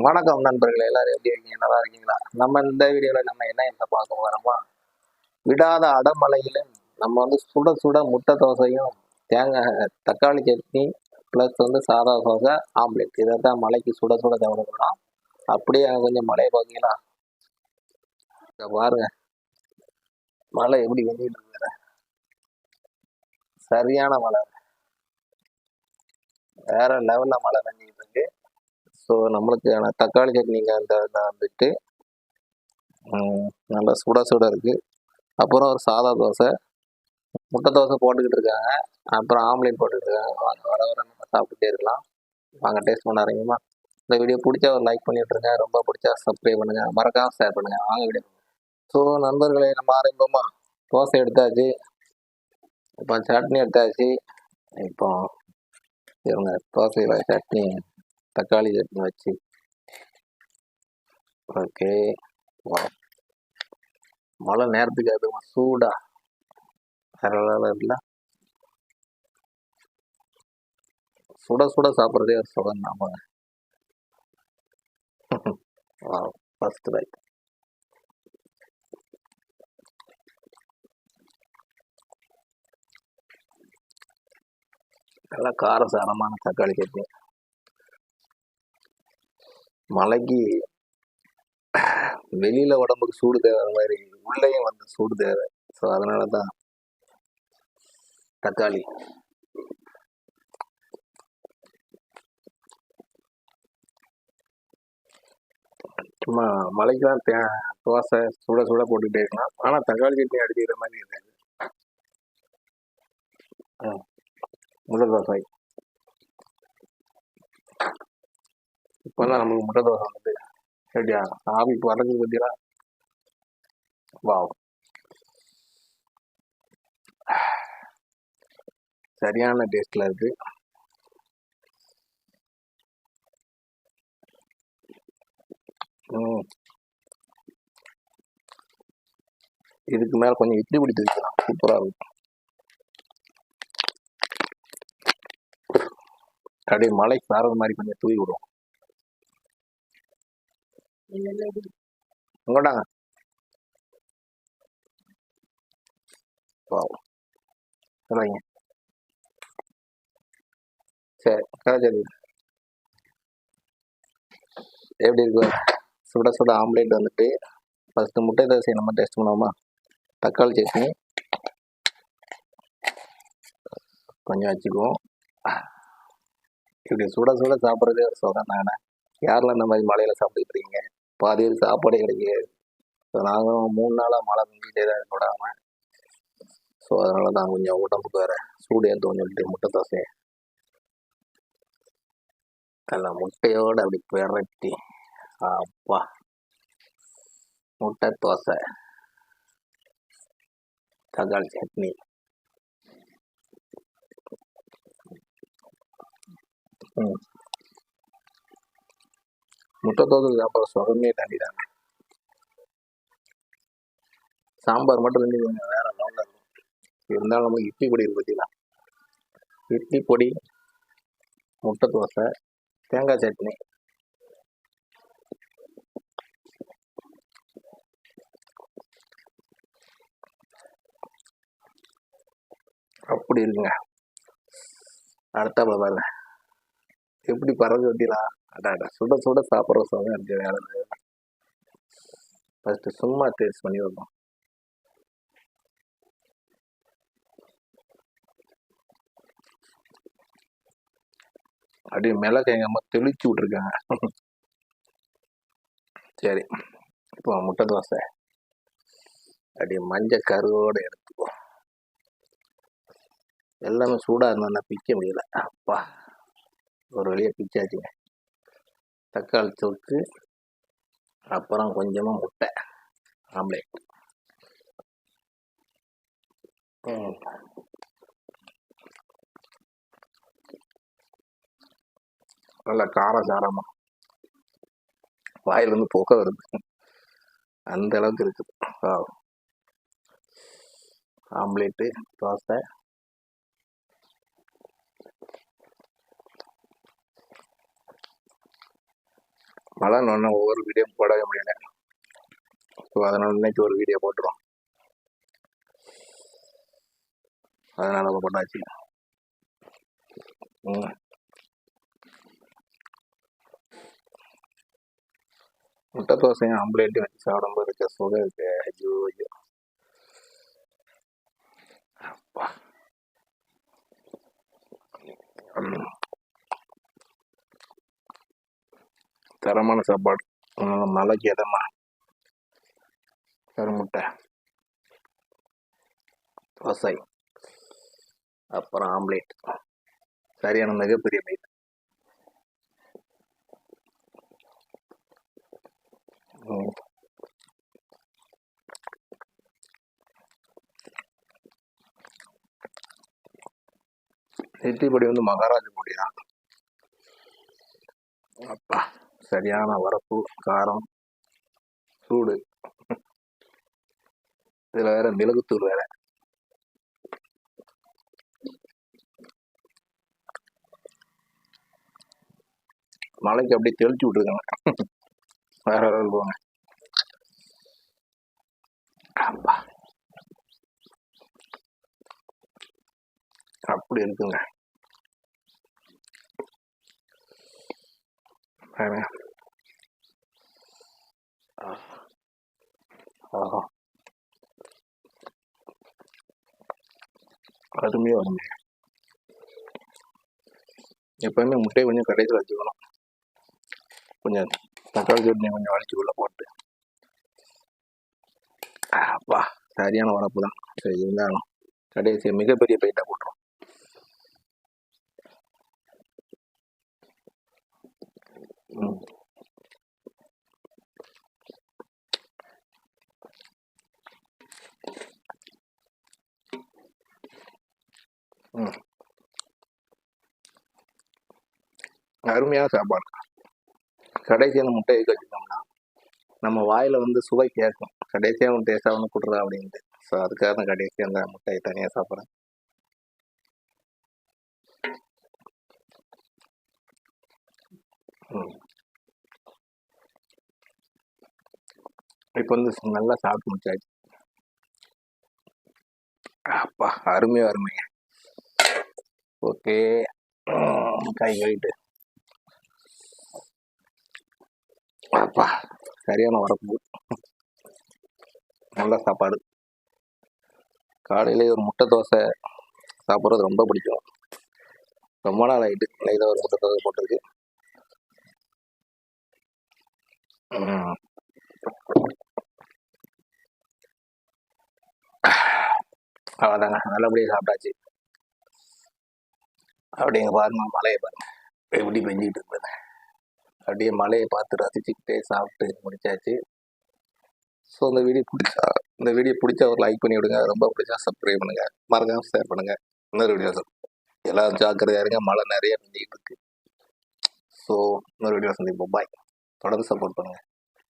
வணக்கம் நண்பர்களே, எல்லாரும் எப்படி இருக்கீங்க? நல்லா இருக்கீங்களா? நம்ம இந்த வீடியோவில் நம்ம என்ன பார்க்க போறோமா, விடாத அடமழையிலும் நம்ம சுட சுட முட்டை தோசையும் தேங்காய் தக்காளி சட்னி ப்ளஸ் சாதா தோசை ஆம்லெட் இதை தான் மழைக்கு சுட சுட தவிர போகிறோம். அப்படியே கொஞ்சம் மழையை பார்த்தீங்களா? பாருங்க மழை எப்படி வெந்திட்டு இருக்கு, சரியான மழை, வேற லெவலில் மழை வெஞ்சிட்டு இருக்கு. ஸோ நம்மளுக்கான தக்காளி சட்னிங்க அந்த வந்துட்டு நல்லா சுட சுட இருக்கு. அப்புறம் ஒரு சாதா தோசை, முட்டை தோசை போட்டுக்கிட்டு இருக்காங்க, அப்புறம் ஆம்லேட் போட்டுக்கிட்டு இருக்காங்க. வாங்க வர வர நம்ம சாப்பிட்டுட்டே இருக்கலாம். வாங்க டேஸ்ட் பண்ண ஆரம்பிக்குமா? இந்த வீடியோ பிடிச்சா ஒரு லைக் பண்ணி விட்டுருங்க, ரொம்ப பிடிச்சா சப்ஸ்கிரைப் பண்ணுங்க, மறக்காம ஷேர் பண்ணுங்க. வாங்க வீடியோ. ஸோ நண்பர்களே, நம்ம ஆரம்பிப்போமா? தோசை எடுத்தாச்சு, இப்போ சட்னி எடுத்தாச்சு. இப்போ இவங்க தோசையில் சட்னி தக்காளி சட்னி வச்சு ஓகே. மழை நேரத்துக்கு அது சூடா இருக்குல்ல, சுட சுட சாப்பிட்றதே ஒரு சுகம் தான். First right. நல்லா காரசாரமான தக்காளி சட்னி. மழைக்கு வெளியில உடம்புக்கு சூடு தேவை மாதிரி உள்ளேயும் சூடு தேவை. ஸோ அதனால தான் தக்காளி. சும்மா மழைக்கெல்லாம் தோசை சுட சுட போட்டுக்கிட்டே இருக்கலாம், ஆனால் தக்காளி சட்னி அடிச்சுக்கிற மாதிரி இருக்காது. முட்டை தோசை இப்போதான் நமக்கு முட்டை தோசை வந்துட்டு சரியா ஆவி பறக்குது பார்த்தீங்களா? வா, சரியான டேஸ்ட்ல இருக்கு. இதுக்கு மேல கொஞ்சம் இட்லி பிடிச்சி வைக்கலாம், சூப்பரா இருக்கும். அப்படியே மலைக்கு வர்றது மாதிரி கொஞ்சம் தூவி விடுவோம். உங்கடாங்க சரிங்க, சரி கிடைச்சது. எப்படி இருக்கு? சுட சுட ஆம்லேட் வந்துட்டு ஃபர்ஸ்ட் முட்டை தோசை நம்ம டேஸ்ட் பண்ணுவோமா? தக்காளி சட்னி கொஞ்சம் வச்சுக்குவோம். இப்படி சுட சுட சாப்பிட்றதே ஒரு சுகம் தானே. யாரெல்லாம் இந்த மாதிரி மழையில சாப்பிட்டுட்டு இருக்கீங்க? பாதி சாப்பாடே கிடைக்காது. ஸோ நாங்களும் 3 நாளாக மழை பெஞ்சிட்டே தான் விடாமல். ஸோ அதனால தான் கொஞ்சம் உடம்புக்கு வேற சூடு ஏற்றுவோம்னு சொல்லிட்டு முட்டை தோசை நல்லா முட்டையோடு அப்படி பெரட்டி, அப்பா முட்டை தோசை தக்காளி சட்னி. முட்டை தோசை சாப்பிட்ற சுகமே தண்ணி தானே. சாம்பார் மட்டும் தண்ணி கொஞ்சம் வேற லெவலில் இருக்கும். இருந்தாலும் நமக்கு இட்லி பொடி இருக்கு பார்த்தீங்களா? இட்லி பொடி, முட்டை தோசை, தேங்காய் சட்னி, அப்படி இருக்குங்க. அடுத்தாப்புல பாருங்க எப்படி பறந்து வட்டிலாம். அடாடா, சுட சுட சாப்பிட்ற சுகம் இருக்கு வேற. ஃபர்ஸ்ட் சும்மா டேஸ்ட் பண்ணி வைப்போம். அப்படியே மிளகு எங்க அம்மா தெளிச்சு விட்டுருக்காங்க. சரி, இப்போ முட்டை தோசை அப்படியே மஞ்சள் கருவோடு எடுத்துக்குவோம். எல்லாமே சூடாக இருந்தால் பிக்க முடியல. அப்பா ஒரு வழியாக பிச்சாச்சுங்க. தக்காளி தொக்கு, அப்புறம் கொஞ்சமாக முட்டை ஆம்லேட். நல்லா காரசாரமா வாயிலிருந்து புகை வருது, அந்த அளவுக்கு இருக்குது. ஆம்லேட்டு தோசை மழை இன்னும் ஒவ்வொரு வீடியோ போடவே முடியல. ஸோ அதனால் இன்னைக்கு ஒரு வீடியோ போட்டுரும். அதனால் போட்டாச்சு. முட்டை தோசையும் ஆம்லேட்டையும் வச்சு சாப்பிடும்போது இருக்க சுகம் இருக்கு. ஐயோ ஐயோ அப்பா. தரமான சாப்பாடு. மலைக்கு இடமா கருமுட்டை தோசை அப்புறம் ஆம்லேட், சரியான மிகப்பெரிய மீட். இட்லி பொடி வந்து மகாராஜ பொடி தான். அப்பா சரியான வரப்பு, காரம், சூடு. இதில் வேற மிளகுத்தூள் வேற. மலைக்கு அப்படியே தெளிச்சு விட்டுருக்காங்க. வேற லெவல் போங்க. அப்பா அப்படி இருக்குங்க. ஆஹா அருமையாக வருங்க. எப்பவுமே முட்டையை கொஞ்சம் கடைசியில் வச்சுக்கணும். கொஞ்சம் தக்காளி சட்னி கொஞ்சம் வலிச்சுக்குள்ள போட்டு. அப்பா சரியான வரப்பு தான். சரி இருந்தாலும் கடைசி மிகப்பெரிய பைட்டா போட்டுரும். அருமையான சாப்பாடு. கடைசியான முட்டையை வச்சுட்டோம்னா நம்ம வாயில் வந்து சுவை கேட்கும். கடைசியாக ஒன்று டேஸ்ட்டாக ஒன்று கொடுறா அப்படின்ட்டு. ஸோ அதுக்காக தான் கடைசியாக அந்த முட்டையை தனியாக சாப்பிட்றேன். இப்போ வந்து நல்லா சாப்பிட்டு முடிச்சாச்சு. அப்பா அருமையாக அருமைங்க. ஓகே கை கழிட்டு. அப்பா சரியான வரப்பு, நல்ல சாப்பாடு. காலையிலே ஒரு முட்டை தோசை சாப்பிட்றது ரொம்ப பிடிக்கும். ரொம்ப நாள் ஆகிட்டு இன்னைக்கு தான் ஒரு முட்டை தோசை போட்டிருக்கு. அவ்வளோதாங்க, நல்லபடியாக சாப்பிட்டாச்சு. அப்படிங்க பாருங்க, மலையை பாருங்க எப்படி பெஞ்சிக்கிட்டு இருக்குது. அப்படியே மலையை பார்த்து ரசிச்சுக்கிட்டே சாப்பிட்டு முடிச்சாச்சு. ஸோ இந்த வீடியோ பிடிச்சா ஒரு லைக் பண்ணி விடுங்க. ரொம்ப பிடிச்சா சப்ஸ்கிரைப் பண்ணுங்க, மறக்காம ஷேர் பண்ணுங்க. இன்னொரு வீடியோ எல்லாரும் ஜாக்கிரதையா இருங்க, மழை நிறைய பெஞ்சிக்கிட்டு இருக்கு. ஸோ இன்னொரு வீடியோ சந்திப்போம். பாய். தொடர்ந்து சப்போர்ட் பண்ணுங்க.